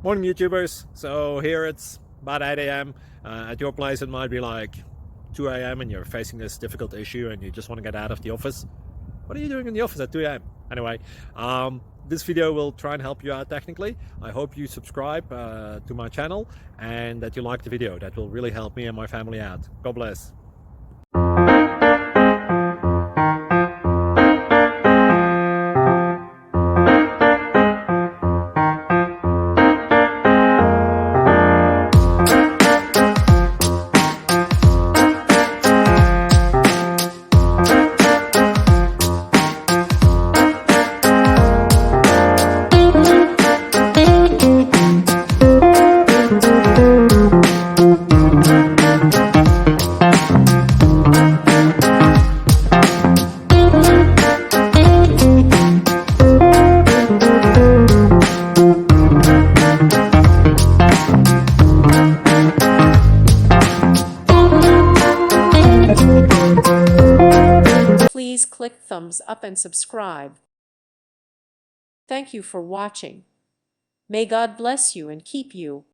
Morning YouTubers. So here it's about 8 a.m. At your place it might be like 2 a.m. and you're facing this difficult issue and you just want to get out of the office. What are you doing in the office at 2 a.m.? Anyway, this video will try and help you out technically. I hope you subscribe to my channel and that you like the video. That will really help me and my family out. God bless. Please click thumbs up and subscribe. Thank you for watching. May God bless you and keep you.